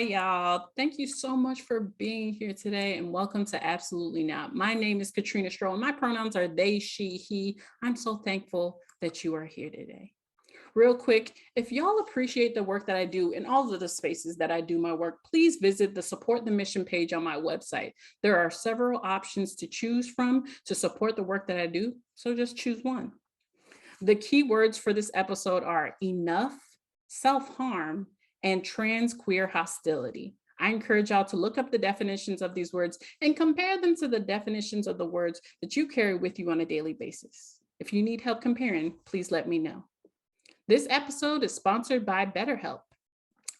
y'all. Thank you so much for being here today and welcome to Absolutely Not. My name is Katrina Stroh and my pronouns are they, she, he. I'm so thankful that you are here today. Real quick, if y'all appreciate the work that I do in all of the spaces that I do my work, please visit the Support the Mission page on my website. There are several options to choose from to support the work that I do, so just choose one. The key words for this episode are enough, self-harm, and trans queer hostility. I encourage y'all to look up the definitions of these words and compare them to the definitions of the words that you carry with you on a daily basis. If you need help comparing, please let me know. This episode is sponsored by BetterHelp.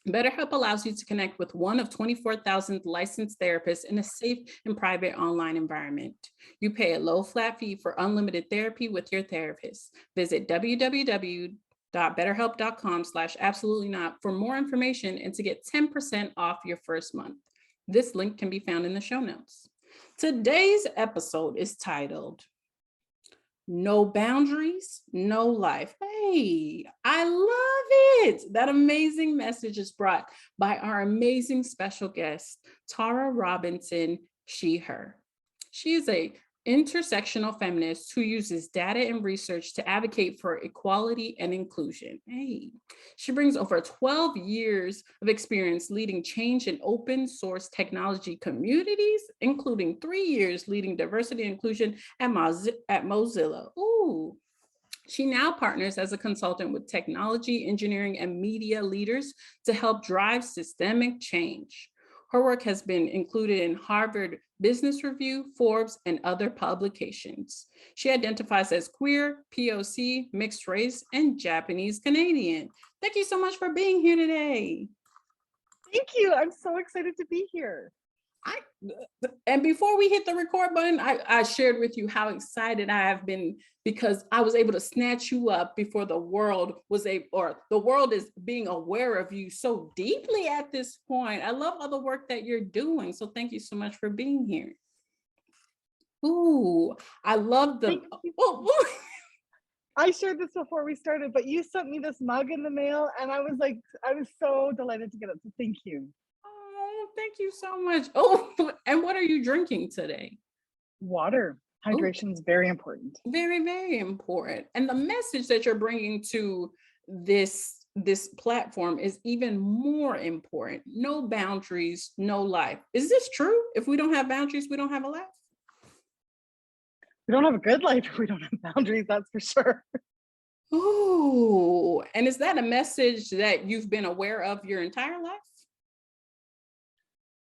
BetterHelp allows you to connect with one of 24,000 licensed therapists in a safe and private online environment. You pay a low flat fee for unlimited therapy with your therapist. Visit www.betterhelp.com/absolutelynot for more information and to get 10% off your first month. This link can be found in the show notes. Today's episode is titled No Boundaries, No Life. Hey, I love it. That amazing message is brought by our amazing special guest, Tara Robertson, she, her. She is a intersectional feminist who uses data and research to advocate for equality and inclusion. Hey, she brings over 12 years of experience leading change in open source technology communities, including 3 years leading diversity and inclusion at Mozilla. Ooh. She now partners as a consultant with technology, engineering, and media leaders to help drive systemic change. Her work has been included in Harvard Business Review, Forbes, and other publications. She identifies as queer, POC, mixed race, and Japanese Canadian. Thank you so much for being here today. Thank you. I'm so excited to be here. And before we hit the record button, I shared with you how excited I have been because I was able to snatch you up before the world the world is being aware of you so deeply at this point. I love all the work that you're doing. So thank you so much for being here. Ooh, I love the, I shared this before we started, but you sent me this mug in the mail and I was so delighted to get it. So thank you. Thank you so much. Oh, and what are you drinking today? Water. Hydration is very important. Very, very important. And the message that you're bringing to this platform is even more important. No boundaries, no life. Is this true? If we don't have boundaries, we don't have a life? We don't have a good life if we don't have boundaries, that's for sure. Oh, and is that a message that you've been aware of your entire life?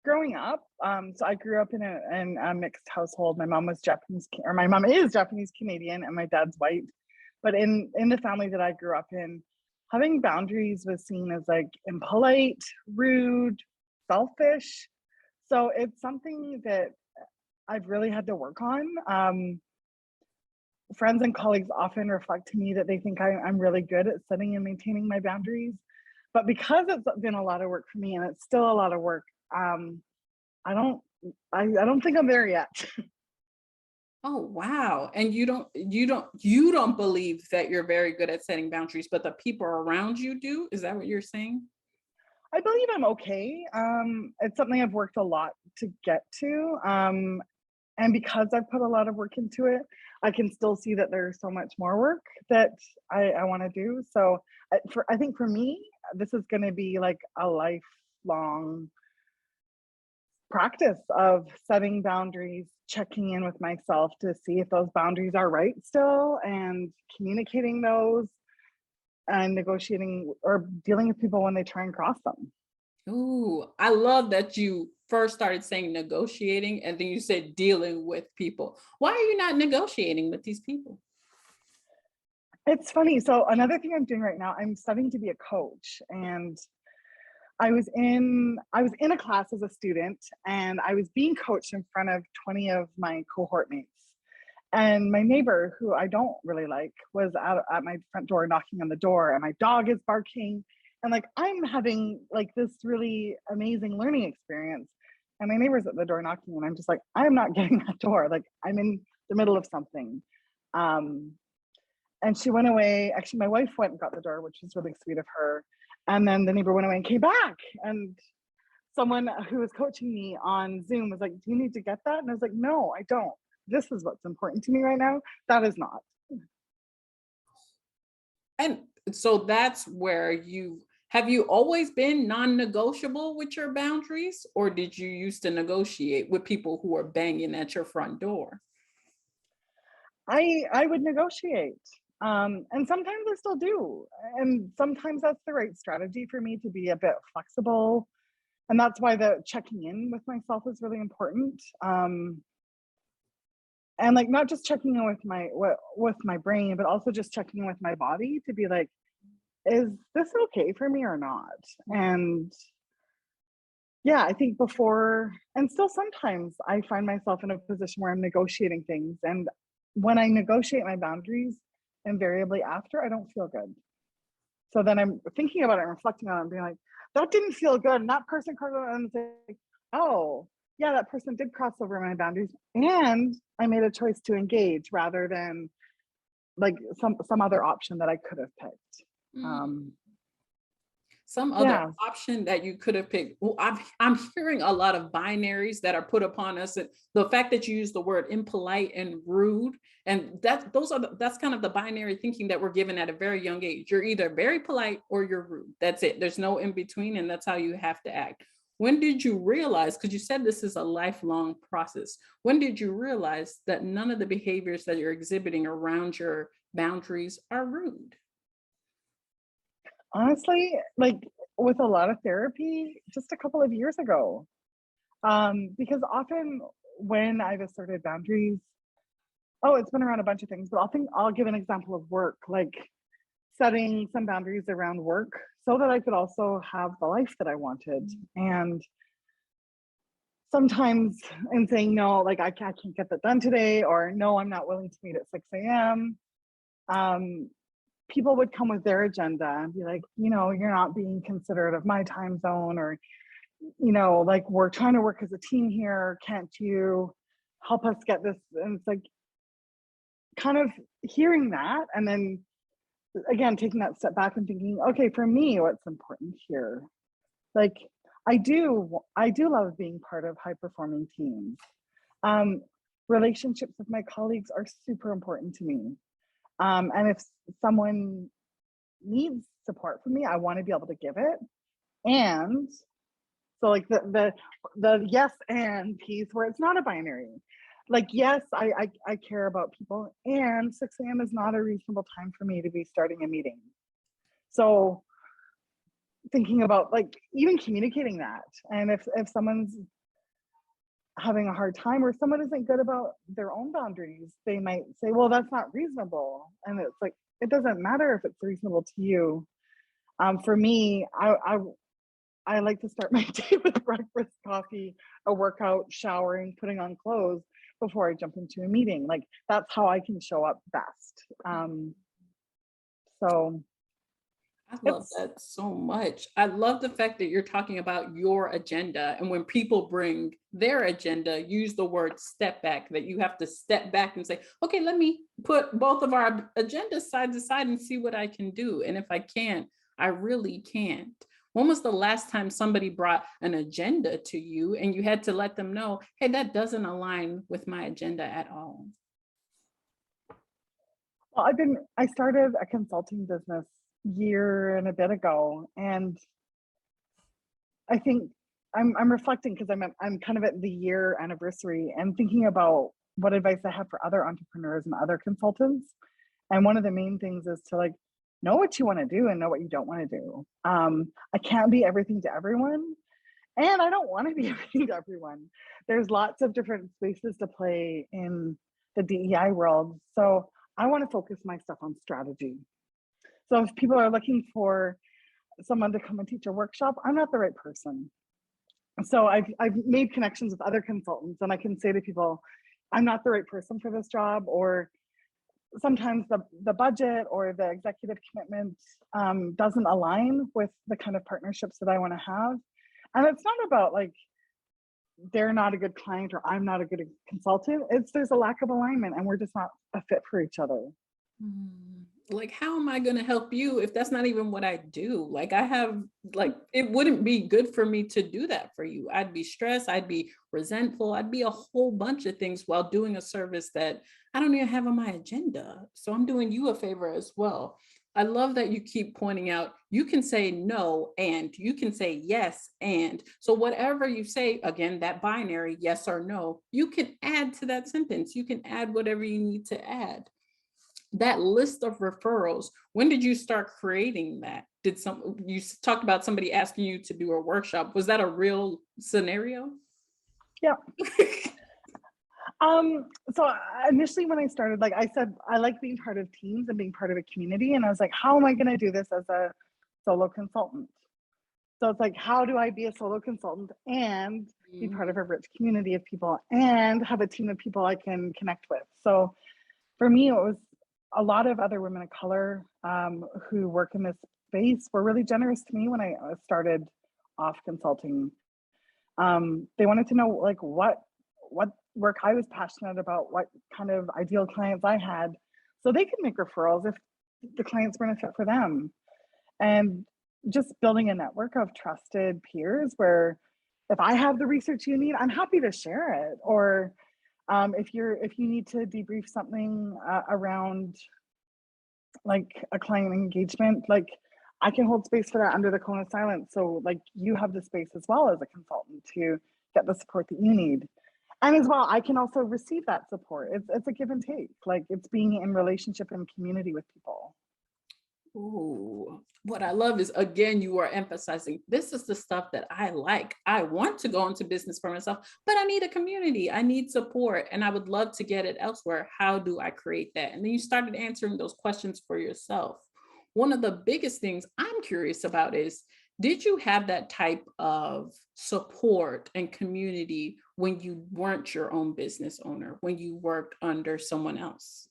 Growing up, so I grew up in a mixed household. My mom was Japanese, or my mom is Japanese Canadian, and my dad's white. But in the family that I grew up in, having boundaries was seen as like impolite, rude, selfish. So it's something that I've really had to work on. Friends and colleagues often reflect to me that they think I'm really good at setting and maintaining my boundaries. But because it's been a lot of work for me, and it's still a lot of work, I don't think I'm there yet. Oh, wow. And you don't believe that you're very good at setting boundaries, but the people around you do? Is that what you're saying? I believe I'm okay. It's something I've worked a lot to get to. And because I've put a lot of work into it, I can still see that there's so much more work that I want to do. So I think for me, this is going to be like a lifelong practice of setting boundaries, checking in with myself to see if those boundaries are right still, and communicating those and negotiating or dealing with people when they try and cross them. Ooh, I love that you first started saying negotiating and then you said dealing with people. Why are you not negotiating with these people? It's funny. So another thing I'm doing right now, I'm studying to be a coach, and I was in a class as a student, and I was being coached in front of 20 of my cohort mates. And my neighbor, who I don't really like, was at my front door knocking on the door, and my dog is barking. And like, I'm having like this really amazing learning experience. And my neighbor's at the door knocking, and I'm just like, I'm not getting that door. Like, I'm in the middle of something. And she went away. Actually, my wife went and got the door, which was really sweet of her. And then the neighbor went away and came back. And someone who was coaching me on Zoom was like, do you need to get that? And I was like, no, I don't. This is what's important to me right now. That is not. And so that's where have you always been non-negotiable with your boundaries, or did you used to negotiate with people who are banging at your front door? I would negotiate. And sometimes I still do. And sometimes that's the right strategy for me to be a bit flexible. And that's why the checking in with myself is really important. And like not just checking in with my brain, but also just checking in with my body to be like, is this okay for me or not? And yeah, I think before and still sometimes I find myself in a position where I'm negotiating things. And when I negotiate my boundaries, invariably after, I don't feel good. So then I'm thinking about it and reflecting on it and being like, that didn't feel good. And that person crossed over, and it's like, oh, yeah, that person did cross over my boundaries. And I made a choice to engage rather than like some other option that I could have picked. Mm. Some other Yeah. option that you could have picked. Well, I'm hearing a lot of binaries that are put upon us. And the fact that you use the word impolite and rude, and that's kind of the binary thinking that we're given at a very young age. You're either very polite or you're rude. That's it. There's no in between, and that's how you have to act. When did you realize, because you said this is a lifelong process, when did you realize that none of the behaviors that you're exhibiting around your boundaries are rude? Honestly, like with a lot of therapy, just a couple of years ago. Because often when I've asserted boundaries, oh, it's been around a bunch of things, but I'll give an example of work, like setting some boundaries around work so that I could also have the life that I wanted. And sometimes in saying no, like I can't get that done today, or no, I'm not willing to meet at 6 a.m. People would come with their agenda and be like, you're not being considerate of my time zone, or, like we're trying to work as a team here. Can't you help us get this? And it's like kind of hearing that. And then again, taking that step back and thinking, okay, for me, what's important here? Like, I do love being part of high performing teams. Um, Relationships with my colleagues are super important to me. And if someone needs support from me, I want to be able to give it. And so like the yes and piece where it's not a binary. Like, yes, I care about people, and 6 a.m. is not a reasonable time for me to be starting a meeting. So thinking about like even communicating that. And if someone's having a hard time or someone isn't good about their own boundaries, they might say, well, that's not reasonable. And it's like, it doesn't matter if it's reasonable to you. For me, I like to start my day with breakfast, coffee, a workout, showering, putting on clothes before I jump into a meeting. Like that's how I can show up best. So I love that so much. I love the fact that you're talking about your agenda. And when people bring their agenda, use the word step back, that you have to step back and say, okay, let me put both of our agendas side to side and see what I can do. And if I can't, I really can't. When was the last time somebody brought an agenda to you and you had to let them know, hey, that doesn't align with my agenda at all? well, I started a consulting business year and a bit ago, and I think I'm reflecting because I'm kind of at the year anniversary and thinking about what advice I have for other entrepreneurs and other consultants. And one of the main things is to like know what you want to do and know what you don't want to do. I can't be everything to everyone, and I don't want to be everything to everyone. There's lots of different spaces to play in the DEI world. So I want to focus my stuff on strategy. So if people are looking for someone to come and teach a workshop, I'm not the right person. So I've made connections with other consultants, and I can say to people, I'm not the right person for this job, or sometimes the budget or the executive commitment doesn't align with the kind of partnerships that I want to have. And it's not about like they're not a good client or I'm not a good consultant. There's a lack of alignment and we're just not a fit for each other. Mm. like, how am I going to help you if that's not even what I do? Like, I have, like, it wouldn't be good for me to do that for you. I'd be stressed, I'd be resentful, I'd be a whole bunch of things while doing a service that I don't even have on my agenda. So I'm doing you a favor as well. I love that you keep pointing out you can say no and you can say yes and. So whatever you say, again, that binary, yes or no, you can add to that sentence. You can add whatever you need to add. That list of referrals, when did you start creating that? Did some, you talked about somebody asking you to do a workshop, was that a real scenario? Yeah. So initially when I started, like I said, I like being part of teams and being part of a community. And I was like, how am I going to do this as a solo consultant? So it's like, how do I be a solo consultant and be part of a rich community of people and have a team of people I can connect with? So for me, it was a lot of other women of color who work in this space were really generous to me when I started off consulting. They wanted to know like what work I was passionate about, what kind of ideal clients I had, so they could make referrals if the clients weren't a fit for them. And just building a network of trusted peers where if I have the research you need, I'm happy to share it. Or if you need to debrief something around like a client engagement, like I can hold space for that under the cone of silence. So like you have the space as well as a consultant to get the support that you need. And as well, I can also receive that support. It's a give and take. Like it's being in relationship and community with people. Ooh, what I love is, again, you are emphasizing this is the stuff that I like. I want to go into business for myself, but I need a community. I need support, and I would love to get it elsewhere. How do I create that? And then you started answering those questions for yourself. One of the biggest things I'm curious about is, did you have that type of support and community when you weren't your own business owner, when you worked under someone else?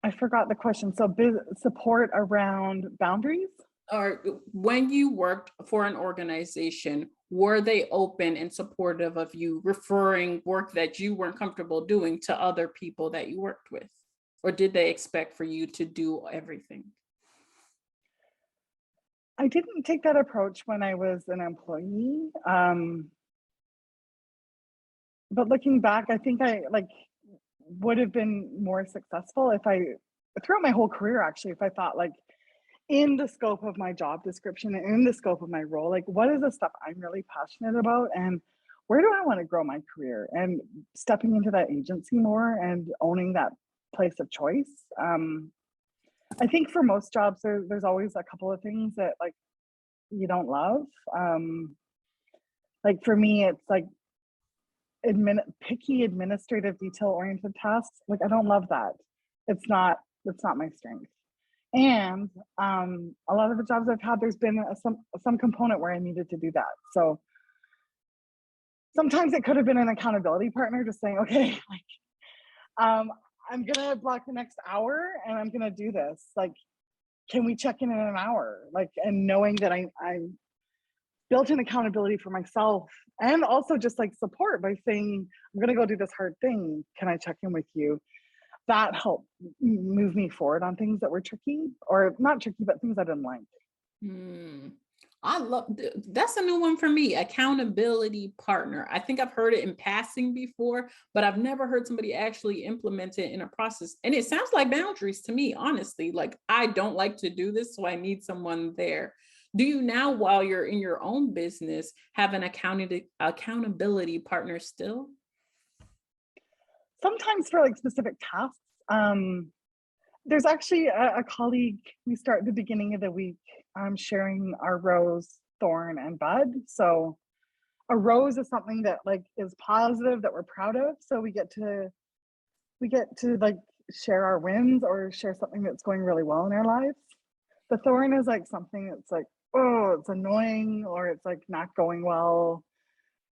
I forgot the question. So support around boundaries. Or when you worked for an organization, were they open and supportive of you referring work that you weren't comfortable doing to other people that you worked with? Or did they expect for you to do everything? I didn't take that approach when I was an employee. But looking back, I think I like would have been more successful if I throughout my whole career actually, if I thought like in the scope of my job description and in the scope of my role, like what is the stuff I'm really passionate about and where do I want to grow my career, and stepping into that agency more and owning that place of choice. I think for most jobs there's always a couple of things that like you don't love. Like for me, it's like picky administrative detail oriented tasks. Like I don't love that. It's not my strength. And a lot of the jobs I've had, there's been some component where I needed to do that. So sometimes it could have been an accountability partner just saying, okay, like I'm gonna block the next hour and I'm gonna do this. Like, can we check in an hour? Like, and knowing that I built in accountability for myself and also just like support by saying, I'm gonna go do this hard thing. Can I check in with you? That helped move me forward on things that were tricky, or not tricky, but things I didn't like. Hmm. I love that's a new one for me. Accountability partner. I think I've heard it in passing before, but I've never heard somebody actually implement it in a process. And it sounds like boundaries to me, honestly. Like I don't like to do this, so I need someone there. Do you now, while you're in your own business, have an accountability partner still? Sometimes for like specific tasks. There's actually a colleague, we start at the beginning of the week sharing our rose, thorn, and bud. So a rose is something that like is positive that we're proud of. So we get to like share our wins or share something that's going really well in our lives. The thorn is like something that's like, oh, it's annoying, or it's like not going well,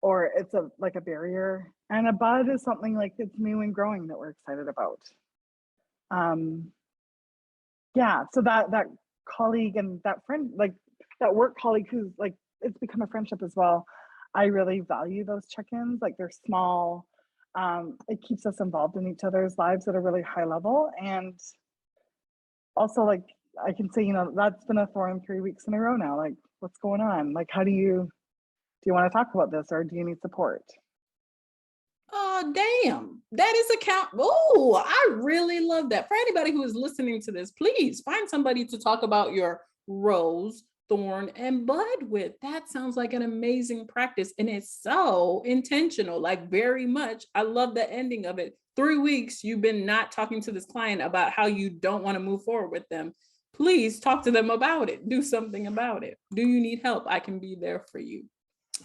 or it's like a barrier. And a bud is something like it's new and growing that we're excited about. Um, yeah, so that colleague and that friend, like that work colleague who's like it's become a friendship as well. I really value those check-ins. Like they're small, It keeps us involved in each other's lives at a really high level. And also, like, I can say, that's been a thorn 3 weeks in a row now. Like, what's going on? Like, do you want to talk about this, or do you need support? Oh, damn. That is account. Oh, I really love that. For anybody who is listening to this, please find somebody to talk about your rose, thorn, and bud with. That sounds like an amazing practice. And it's so intentional, like very much. I love the ending of it. 3 weeks, you've been not talking to this client about how you don't want to move forward with them. Please talk to them about it. Do something about it. Do you need help? I can be there for you.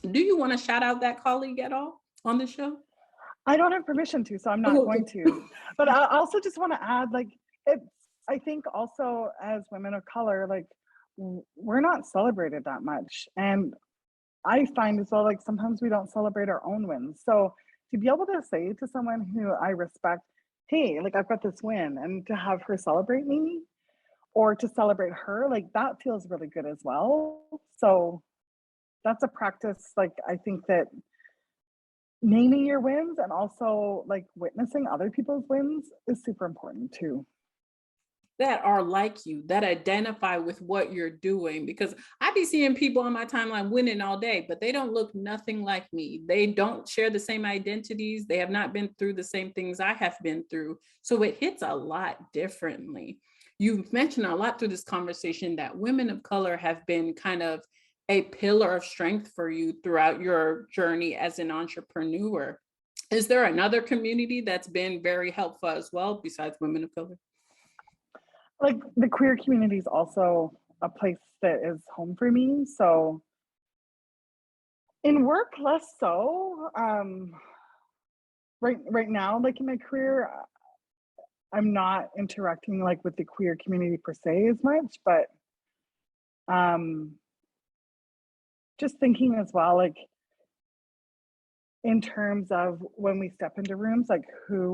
Do you want to shout out that colleague at all on the show? I don't have permission to, so I'm not going to. But I also just want to add, like, it's, I think also as women of color, like, we're not celebrated that much. And I find as well, like, sometimes we don't celebrate our own wins. So to be able to say to someone who I respect, hey, like, I've got this win, and to have her celebrate me or to celebrate her, like, that feels really good as well. So that's a practice, like, I think that naming your wins and also like witnessing other people's wins is super important too. That are like you, that identify with what you're doing. Because I be seeing people on my timeline winning all day, but they don't look nothing like me. They don't share the same identities. They have not been through the same things I have been through. So it hits a lot differently. You've mentioned a lot through this conversation that women of color have been kind of a pillar of strength for you throughout your journey as an entrepreneur. Is there another community that's been very helpful as well besides women of color? Like, the queer community is also a place that is home for me. So in work, less so. Right now, like in my career, I'm not interacting like with the queer community per se as much, but um, just thinking as well, like in terms of when we step into rooms, like who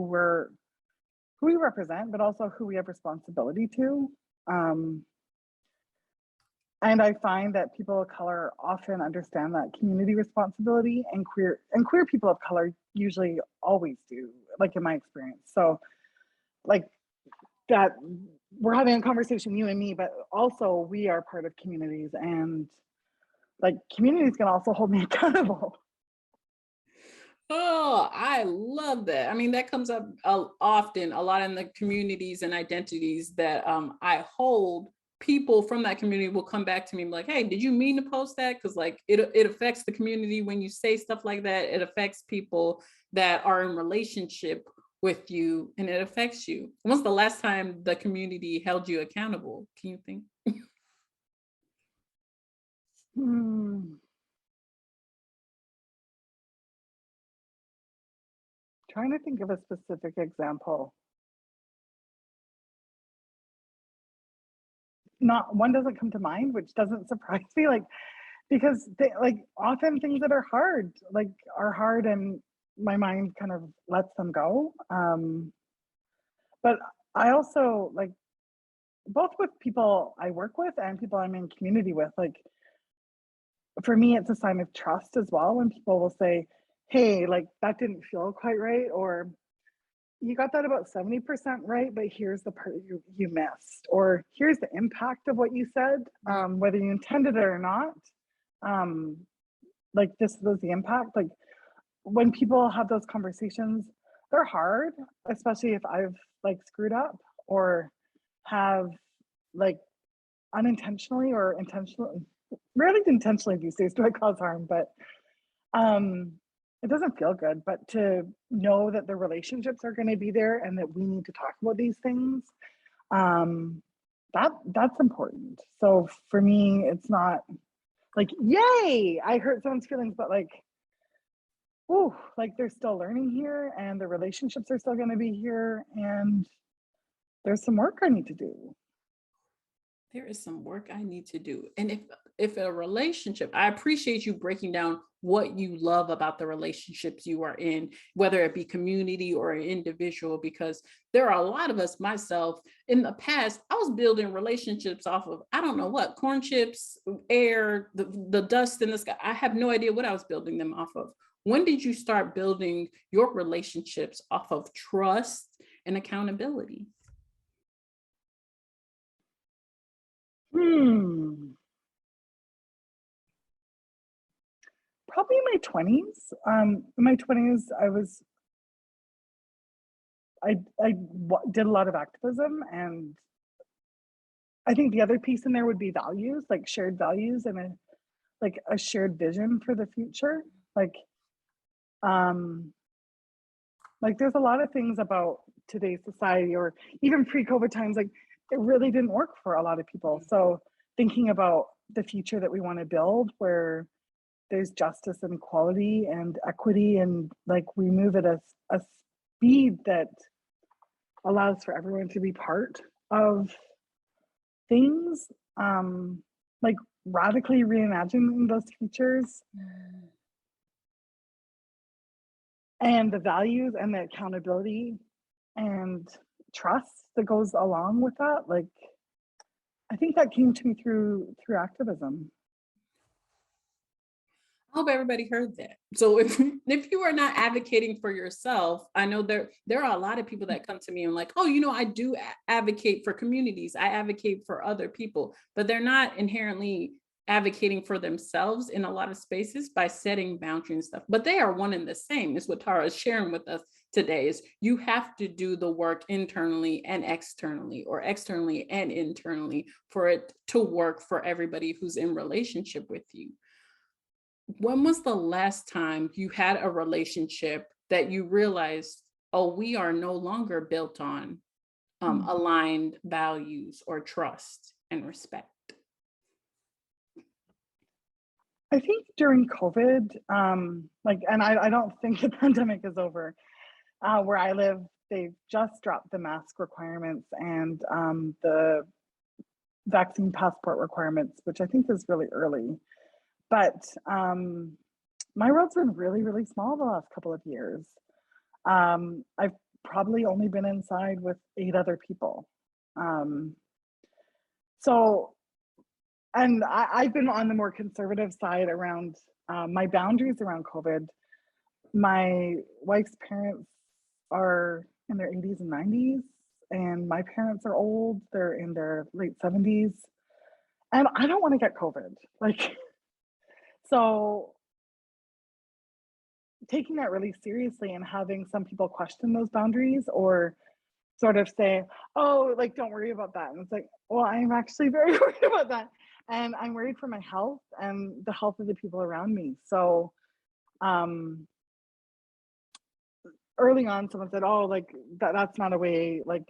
we represent, but also who we have responsibility to. Um, and I find that people of color often understand that community responsibility, and queer people of color usually always do, like in my experience. So like that, we're having a conversation, you and me, but also we are part of communities, and like communities can also hold me accountable. Oh, I love that. I mean, that comes up often, a lot in the communities and identities that I hold. People from that community will come back to me like, hey, did you mean to post that? Because like it affects the community when you say stuff like that. It affects people that are in relationship with you, and it affects you. When's the last time the community held you accountable? Can you think? Hmm. Trying to think of a specific example. Not one doesn't come to mind, which doesn't surprise me. Like, because they, like, often things that are hard, and my mind kind of lets them go. But I also like, both with people I work with and people I'm in community with, like, for me it's a sign of trust as well when people will say, hey, like, that didn't feel quite right, or you got that about 70% right, but here's the part you missed, or here's the impact of what you said, whether you intended it or not. um, like, this was the impact. Like, when people have those conversations, they're hard, especially if I've like screwed up or have like unintentionally or intentionally, rarely intentionally these days do I cause harm, but um it doesn't feel good. But to know that the relationships are going to be there and that we need to talk about these things, um that's important. So for me, it's not like, yay, I hurt someone's feelings, but like, ooh, like, they're still learning here, and the relationships are still going to be here, and there's some work I need to do. There is some work I need to do. And if a relationship, I appreciate you breaking down what you love about the relationships you are in, whether it be community or an individual, because there are a lot of us, myself, in the past, I was building relationships off of, I don't know what, corn chips, air, the dust in the sky. I have no idea what I was building them off of. When did you start building your relationships off of trust and accountability? Probably in my 20s. In my 20s, did a lot of activism, and I think the other piece in there would be values, like shared values and a shared vision for the future. Um, like there's a lot of things about today's society, or even pre-COVID times, like it really didn't work for a lot of people. So thinking about the future that we want to build, where there's justice and equality and equity, and like we move at a speed that allows for everyone to be part of things, like radically reimagining those futures and the values and the accountability and trust that goes along with that. Like I think that came to me through activism. I hope everybody heard that. So if you are not advocating for yourself, I know there are a lot of people that come to me and like, oh, I do advocate for communities. I advocate for other people, but they're not inherently advocating for themselves in a lot of spaces by setting boundaries and stuff. But they are one and the same, is what Tara is sharing with us today. Is you have to do the work internally and externally, or externally and internally, for it to work for everybody who's in relationship with you. When was the last time you had a relationship that you realized, oh, we are no longer built on aligned values or trust and respect? I think during COVID, and I don't think the pandemic is over. Where I live, they've just dropped the mask requirements and the vaccine passport requirements, which I think is really early. But my world's been really, really small the last couple of years. I've probably only been inside with 8 other people. So, and I've been on the more conservative side around my boundaries around COVID. My wife's parents are in their 80s and 90s, and my parents are old. They're in their late 70s. And I don't want to get COVID. So taking that really seriously and having some people question those boundaries, or sort of say, oh, like, don't worry about that. And it's like, well, I'm actually very worried about that. And I'm worried for my health and the health of the people around me. So early on, someone said, oh, like that's not a way, like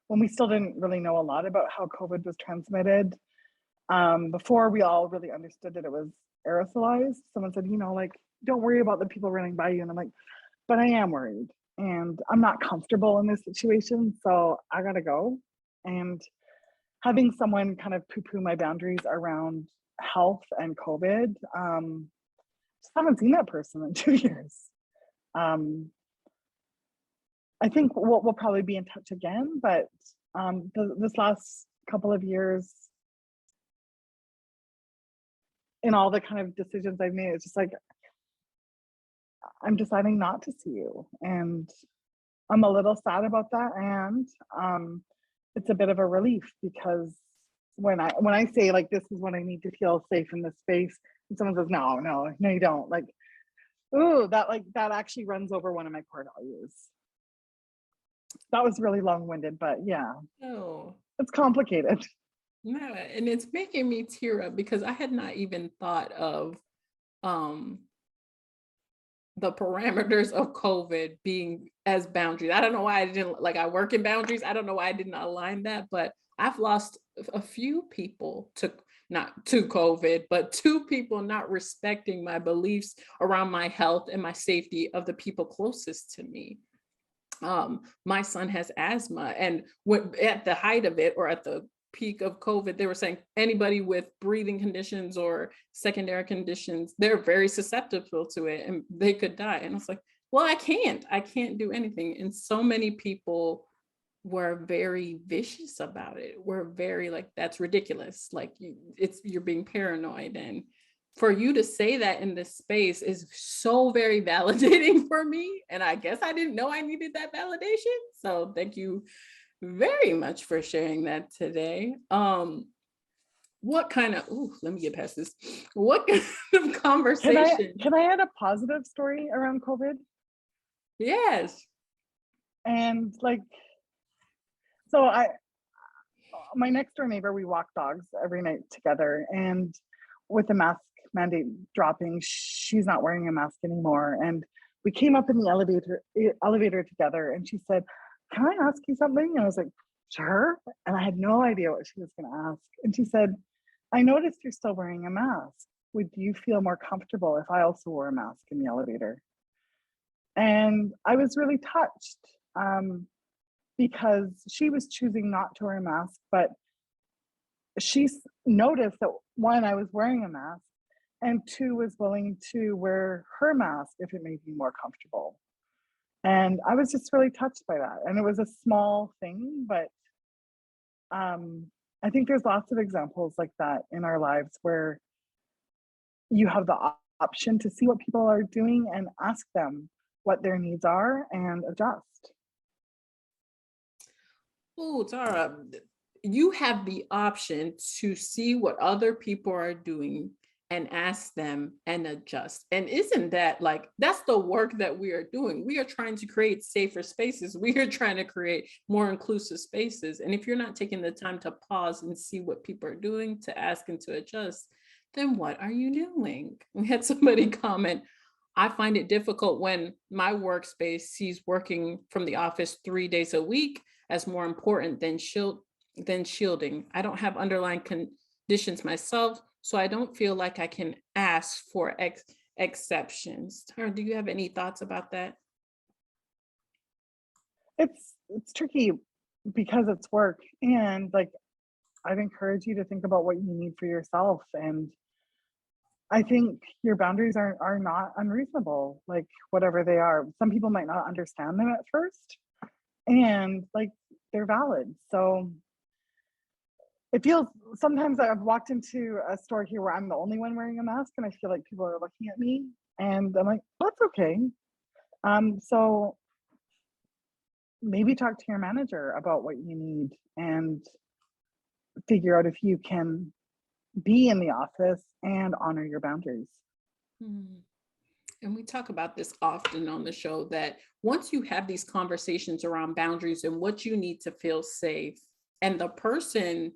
when we still didn't really know a lot about how COVID was transmitted. Before we all really understood that it was aerosolized, someone said, like, don't worry about the people running by you. And I'm like, but I am worried and I'm not comfortable in this situation. So I gotta go. And having someone kind of poo-poo my boundaries around health and COVID, just haven't seen that person in 2 years. I think we'll probably be in touch again, but this last couple of years, in all the kind of decisions I've made, it's just like, I'm deciding not to see you. And I'm a little sad about that. And it's a bit of a relief, because when I say, like, this is when I need to feel safe in this space, and someone says, no, you don't, like, ooh, that actually runs over one of my core values. That was really long-winded, but yeah. Oh, It's complicated. yeah, and it's making me tear up because I had not even thought of the parameters of COVID being as boundaries. I don't know why I didn't, like, I work in boundaries. I don't know why I didn't align that, but I've lost a few people to, not to COVID, but to people not respecting my beliefs around my health and my safety of the people closest to me. My son has asthma, and at the height of it, or at the peak of COVID, they were saying anybody with breathing conditions or secondary conditions, they're very susceptible to it and they could die. And I was like, well, I can't do anything. And so many people were very vicious about it. We're very like, that's ridiculous. Like, you're being paranoid. And for you to say that in this space is so very validating for me. And I guess I didn't know I needed that validation. So thank you very much for sharing that today. What kind of, let me get past this. What kind of conversation? Can I add a positive story around COVID? Yes. And like, my next door neighbor, we walk dogs every night together, and with the mask mandate dropping, she's not wearing a mask anymore. And we came up in the elevator together, and she said, "Can I ask you something?" And I was like, "Sure." And I had no idea what she was going to ask. And she said, "I noticed you're still wearing a mask. Would you feel more comfortable if I also wore a mask in the elevator?" And I was really touched, because she was choosing not to wear a mask, but she noticed that, one, I was wearing a mask, and two, was willing to wear her mask if it made me more comfortable. And I was just really touched by that. And it was a small thing, but I think there's lots of examples like that in our lives where you have the option to see what people are doing and ask them what their needs are and adjust. Oh, Tara, you have the option to see what other people are doing and ask them and adjust. And isn't that like, that's the work that we are doing? We are trying to create safer spaces. We are trying to create more inclusive spaces. And if you're not taking the time to pause and see what people are doing, to ask and to adjust, then what are you doing? We had somebody comment, "I find it difficult when my workspace sees working from the office 3 days a week as more important than shielding. I don't have underlying conditions myself, so I don't feel like I can ask for exceptions." Tara, do you have any thoughts about that? It's tricky because it's work, and like, I'd encourage you to think about what you need for yourself. And I think your boundaries are not unreasonable, like whatever they are. Some people might not understand them at first, and like, they're valid. So it feels, sometimes I've walked into a store here where I'm the only one wearing a mask, and I feel like people are looking at me, and I'm like, that's okay. So maybe talk to your manager about what you need and figure out if you can be in the office and honor your boundaries. Hmm. And we talk about this often on the show, that once you have these conversations around boundaries and what you need to feel safe, and the person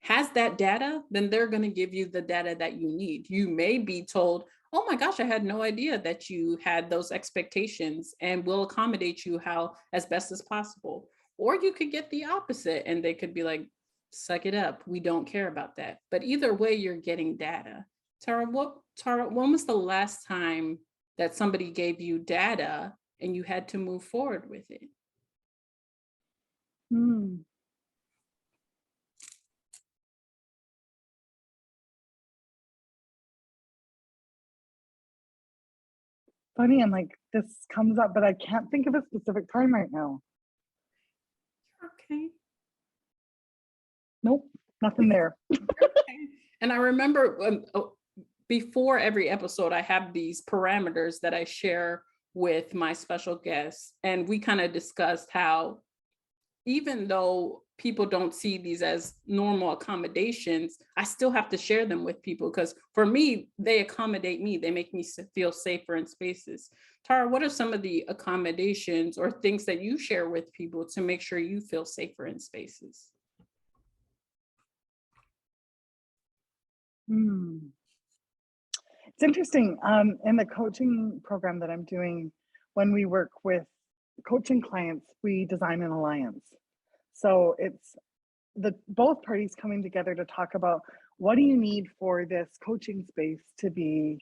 has that data, then they're going to give you the data that you need. You may be told, "Oh my gosh, I had no idea that you had those expectations, and we'll accommodate you how as best as possible." Or you could get the opposite and they could be like, "Suck it up. We don't care about that." But either way, you're getting data. Tara, when was the last time that somebody gave you data and you had to move forward with it? Hmm. Funny, I'm like, this comes up, but I can't think of a specific time right now. Okay. Nope, nothing there. And I remember before every episode, I have these parameters that I share with my special guests. And we kind of discussed how, even though people don't see these as normal accommodations, I still have to share them with people, because for me, they accommodate me. They make me feel safer in spaces. Tara, what are some of the accommodations or things that you share with people to make sure you feel safer in spaces? Hmm. It's interesting. In the coaching program that I'm doing, when we work with coaching clients, we design an alliance. So it's the both parties coming together to talk about, what do you need for this coaching space to be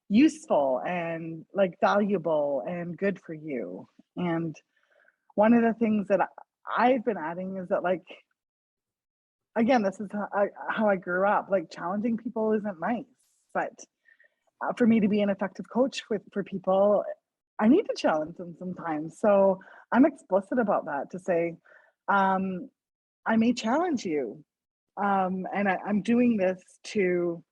useful and like valuable and good for you. And one of the things that I've been adding is that, like, again, this is how I grew up. Like, challenging people isn't nice, but for me to be an effective coach for people, I need to challenge them sometimes. So I'm explicit about that, to say, I may challenge you, and I'm doing this to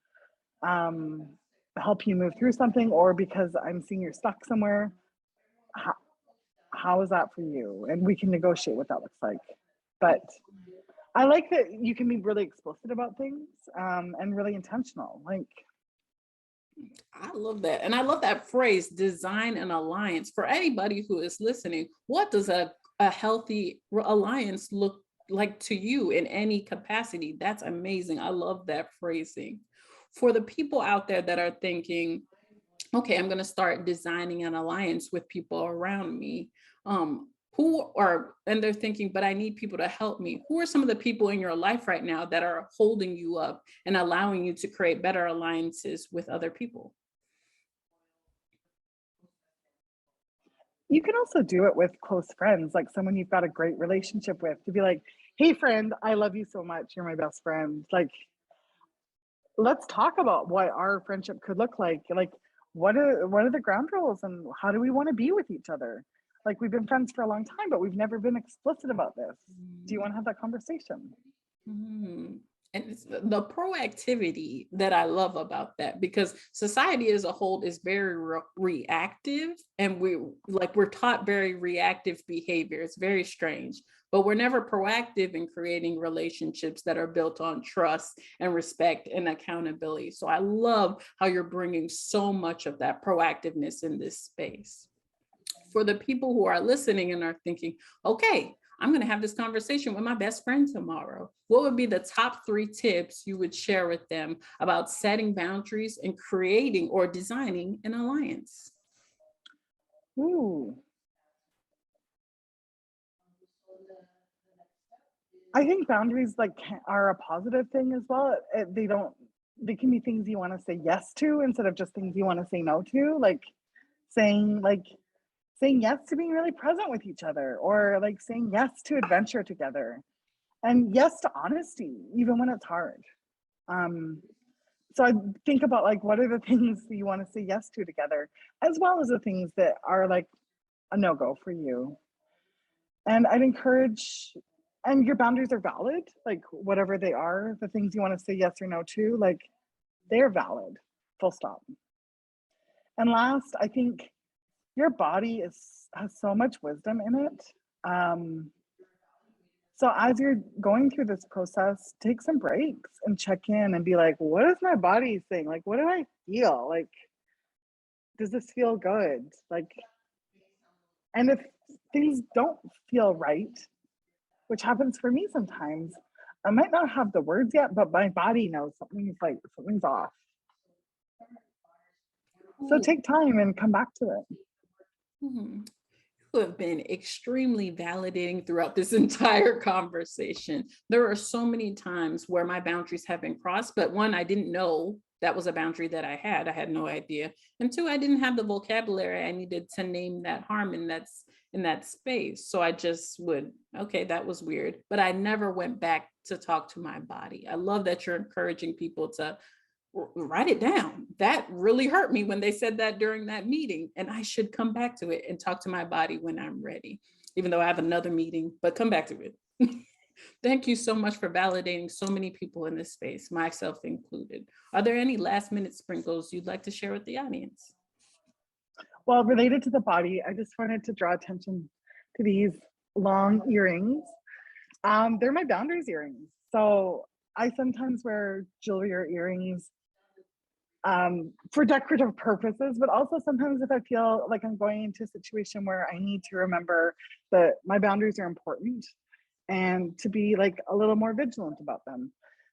help you move through something, or because I'm seeing you're stuck somewhere. How is that for you? And we can negotiate what that looks like. But I like that you can be really explicit about things, and really intentional. Like, I love that. And I love that phrase, design an alliance. For anybody who is listening, what does a healthy alliance look like to you in any capacity? That's amazing. I love that phrasing. For the people out there that are thinking, okay, I'm going to start designing an alliance with people around me. And they're thinking, but I need people to help me. Who are some of the people in your life right now that are holding you up and allowing you to create better alliances with other people? you can also do it with close friends, like someone you've got a great relationship with, to be like, hey, friend, I love you so much. You're my best friend. Like, let's talk about what our friendship could look like. Like, what are the ground rules, and how do we want to be with each other? Like, we've been friends for a long time, but we've never been explicit about this. Do you want to have that conversation? Mhm. And it's the proactivity that I love about that, because society as a whole is very reactive, and we're taught very reactive behavior. It's very strange, but we're never proactive in creating relationships that are built on trust and respect and accountability. So I love how you're bringing so much of that proactiveness in this space. For the people who are listening and are thinking, okay, I'm going to have this conversation with my best friend tomorrow, what would be the top 3 tips you would share with them about setting boundaries and creating or designing an alliance? Ooh, I think boundaries like are a positive thing as well. They don't. They can be things you want to say yes to instead of just things you want to say no to. Saying like saying yes to being really present with each other, or like saying yes to adventure together, and yes to honesty even when it's hard. Um, so I think about like what are the things that you want to say yes to together, as well as the things that are like a no go for you. And I'd encourage, and your boundaries are valid, like whatever they are, the things you want to say yes or no to, like they're valid, full stop. And last, I think your body is has so much wisdom in it. Um, so as you're going through this process, take some breaks and check in and be like, what is my body saying? Like, what do I feel? Like, does this feel good? Like, and if things don't feel right, which happens for me sometimes, I might not have the words yet, but my body knows something's off. So Ooh. take time and come back to it. Mhm. You have been extremely validating throughout this entire conversation. There are so many times where my boundaries have been crossed, but one, I didn't know that was a boundary that I had. I had no idea. And two, I didn't have the vocabulary I needed to name that harm in that space. So I just would, okay, that was weird. But I never went back to talk to my body. I love that you're encouraging people to write it down. That really hurt me when they said that during that meeting. And I should come back to it and talk to my body when I'm ready, even though I have another meeting, but come back to it. Thank you so much for validating so many people in this space, myself included. Are there any last minute sprinkles you'd like to share with the audience? Well, related to the body, I just wanted to draw attention to these long earrings. They're my boundaries earrings. So I sometimes wear jewelry or earrings for decorative purposes, but also sometimes if I feel like I'm going into a situation where I need to remember that my boundaries are important and to be like a little more vigilant about them.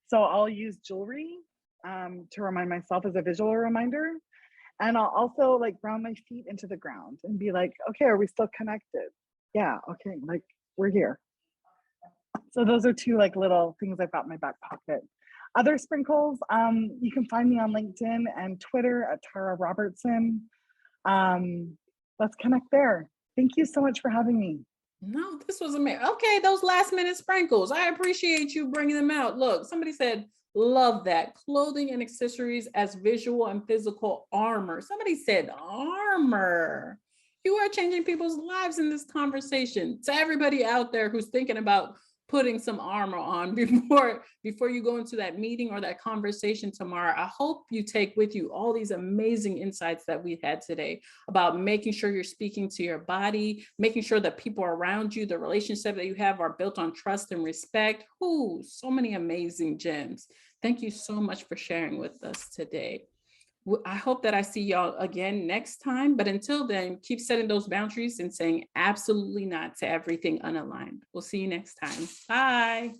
So I'll use jewelry to remind myself as a visual reminder. And I'll also like ground my feet into the ground and be like, okay, are we still connected? Yeah, okay, like we're here. So those are 2 like little things I've got in my back pocket. Other sprinkles, you can find me on LinkedIn and Twitter at Tara Robertson. Let's connect there. Thank you so much for having me. No, this was amazing. Okay, those last minute sprinkles. I appreciate you bringing them out. Look, somebody said, love that. Clothing and accessories as visual and physical armor. Somebody said armor. You are changing people's lives in this conversation. To everybody out there who's thinking about putting some armor on before you go into that meeting or that conversation tomorrow. I hope you take with you all these amazing insights that we've had today about making sure you're speaking to your body, making sure that people around you, the relationship that you have, are built on trust and respect. Ooh, so many amazing gems. Thank you so much for sharing with us today. I hope that I see y'all again next time. But until then, keep setting those boundaries and saying absolutely not to everything unaligned. We'll see you next time. Bye.